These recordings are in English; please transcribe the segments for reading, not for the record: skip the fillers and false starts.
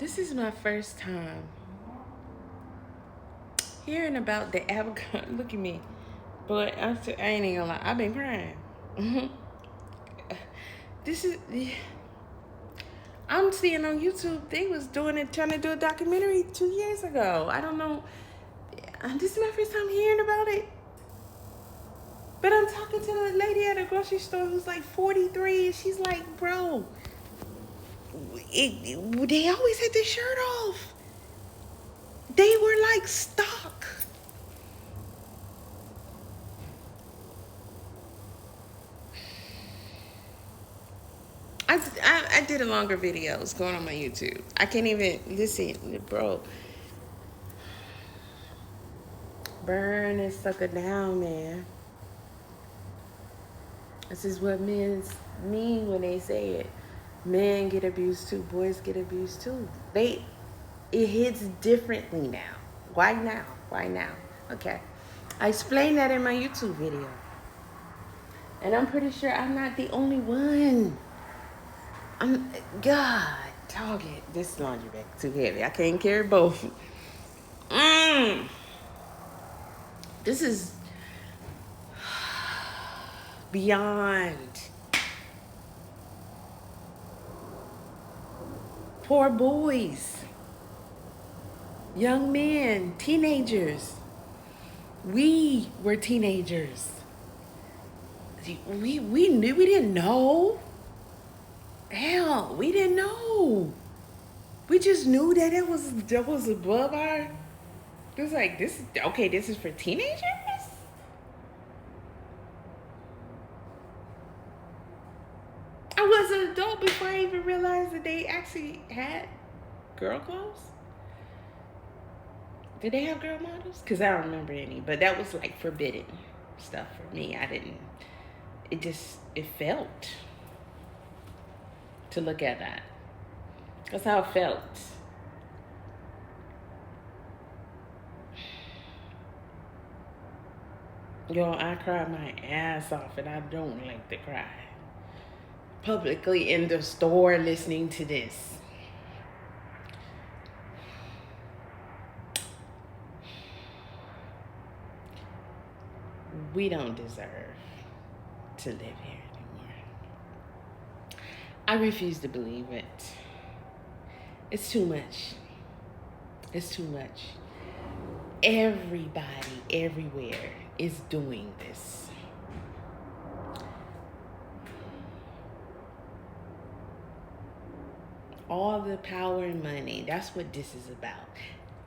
This is my first time hearing about the Abercrombie. Look at me. But I ain't even gonna lie. I've been crying. This is... I'm seeing on YouTube, they was trying to do a documentary 2 years ago. I don't know. This is my first time hearing about it. But I'm talking to the lady at a grocery store who's like 43, and she's like, bro, they always had their shirt off. They were like stock. I did a longer videos going on my YouTube. I can't even listen, bro. Burn this sucker down, man. This is what men mean when they say it. Men get abused too. Boys get abused too. It hits differently now. Why now? Why now? Okay. I explained that in my YouTube video. And I'm pretty sure I'm not the only one. God, dog it. This laundry bag too heavy. I can't carry both. This is beyond. Poor boys. Young men, teenagers. We were teenagers. We knew, we didn't know. Hell, we didn't know. We just knew that that was above our. It was like, this is for teenagers? I was an adult before I even realized that they actually had girl clothes. Did they have girl models? Because I don't remember any, but that was like forbidden stuff for me. It felt to look at that. That's how it felt. Yo, I cried my ass off, and I don't like to cry publicly in the store listening to this. We don't deserve to live here anymore. I refuse to believe it. It's too much. It's too much. Everybody, everywhere is doing this. All the power and money, that's what this is about.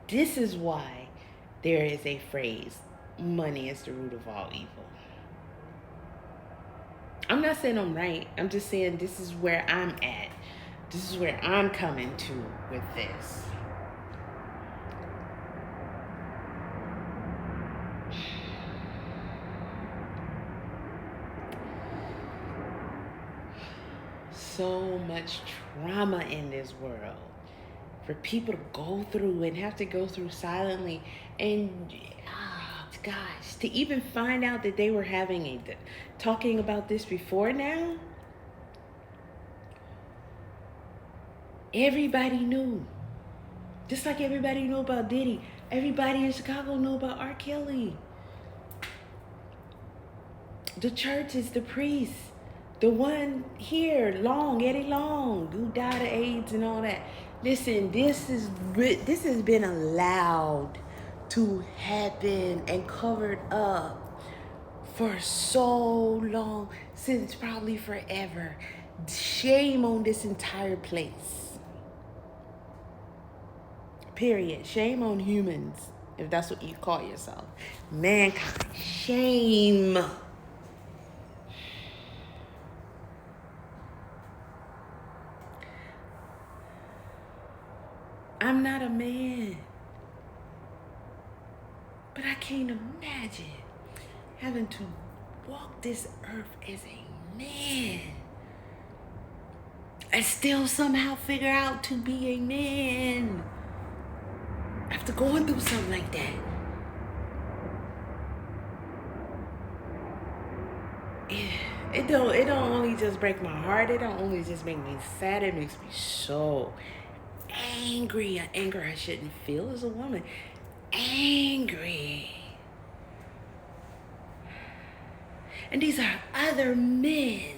This is why there is a phrase, money is the root of all evil. I'm not saying I'm right. I'm just saying this is where I'm at. This is where I'm coming to with this. So much trauma in this world for people to go through and have to go through silently, and gosh, to even find out that they were talking about this before now. Everybody knew. Just like everybody knew about Diddy. Everybody in Chicago knew about R. Kelly. The churches, the priests. The one here, Eddie Long, who died of AIDS and all that. Listen, this has been allowed to happen and covered up for so long, since probably forever. Shame on this entire place. Period. Shame on humans, if that's what you call yourself. Mankind. Shame. I'm not a man, but I can't imagine having to walk this earth as a man and still somehow figure out to be a man after going through something like that. It don't only just break my heart. It don't only just make me sad. It makes me so angry, an anger I shouldn't feel as a woman. Angry. And these are other men.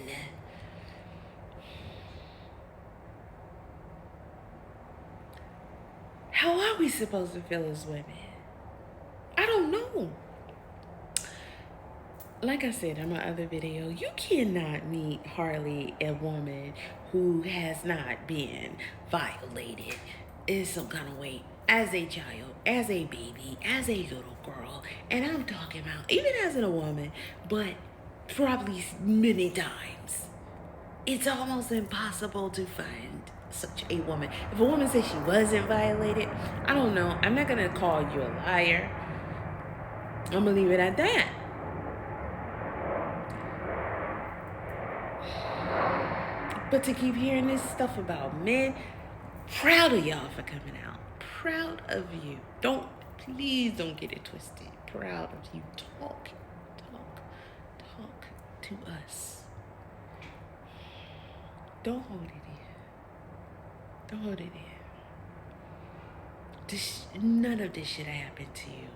How are we supposed to feel as women? I don't know. Like I said in my other video, you cannot meet hardly a woman who has not been violated in some kind of way as a child, as a baby, as a little girl. And I'm talking about even as a woman, but probably many times. It's almost impossible to find such a woman. If a woman says she wasn't violated, I don't know. I'm not going to call you a liar. I'm going to leave it at that. But to keep hearing this stuff about men, proud of y'all for coming out. Proud of you. Please don't get it twisted. Proud of you. Talk to us. Don't hold it in. Don't hold it in. None of this should happen to you.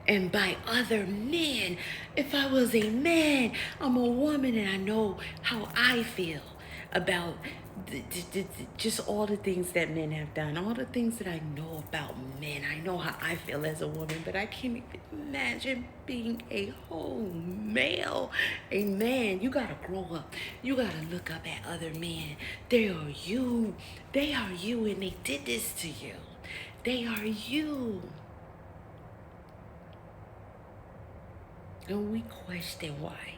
And by other men. If I was a man, I'm a woman and I know how I feel about just all the things that men have done, all the things that I know about men. I know how I feel as a woman, but I can't even imagine being a whole male. A man, you gotta grow up. You gotta look up at other men. They are you. They are you, and they did this to you. They are you. And we question why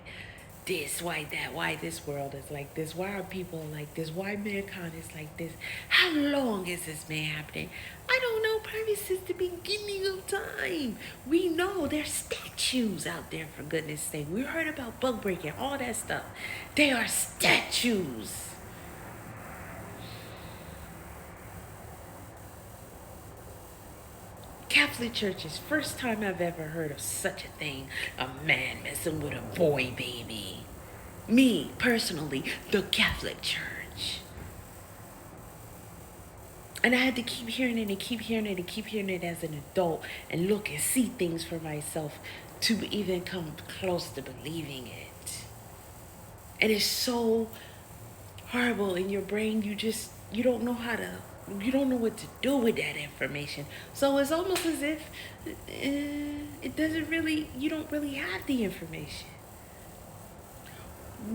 this, why that, why this world is like this, why are people like this, why mankind is like this. How long is this been happening? I don't know, probably since the beginning of time. We know there's statues out there, for goodness sake. We heard about bug breaking, all that stuff. They are statues. Catholic Church's first time I've ever heard of such a thing. A man messing with a boy baby. Me, personally, the Catholic Church. And I had to keep hearing it and keep hearing it and keep hearing it as an adult and look and see things for myself to even come close to believing it. And it's so horrible in your brain, you don't know you don't know what to do with that information. So it's almost as if you don't really have the information.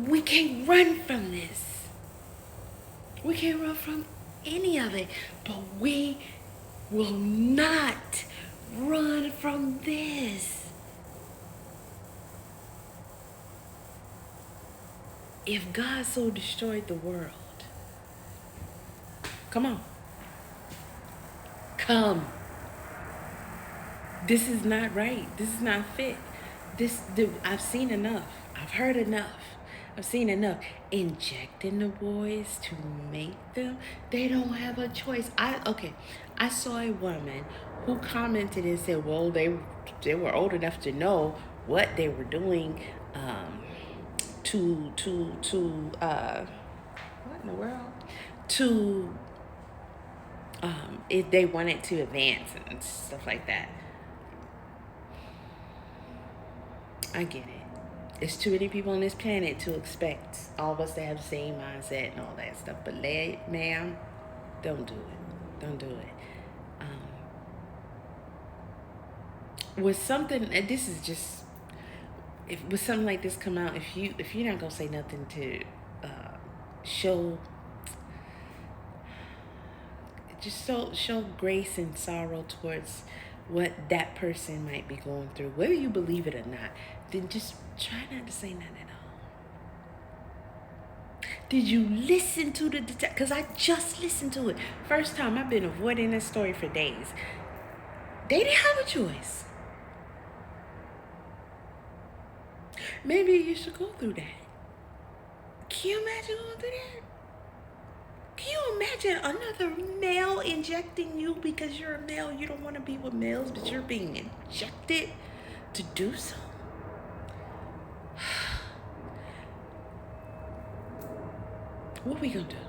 We can't run from this. We can't run from any of it. But we will not run from this. If God so destroyed the world, come on. Come. This is not right. This is not fit. I've seen enough. I've heard enough. I've seen enough. Injecting the boys to make them. They don't have a choice. I saw a woman who commented and said, well, they were old enough to know what they were doing what in the world? If they wanted to advance and stuff like that. I get it. There's too many people on this planet to expect all of us to have the same mindset and all that stuff. But ma'am, don't do it. Don't do it. With something, and this is just, with something like this come out, if you're not gonna say nothing to show grace and sorrow towards what that person might be going through, whether you believe it or not, then just try not to say nothing at all. Did you listen to the detective? Because I just listened to it. First time. I've been avoiding this story for days. They didn't have a choice. Maybe you should go through that. Can you imagine going through that? Can you imagine another male injecting you because you're a male? You don't want to be with males, but you're being injected to do so? What are we going to do?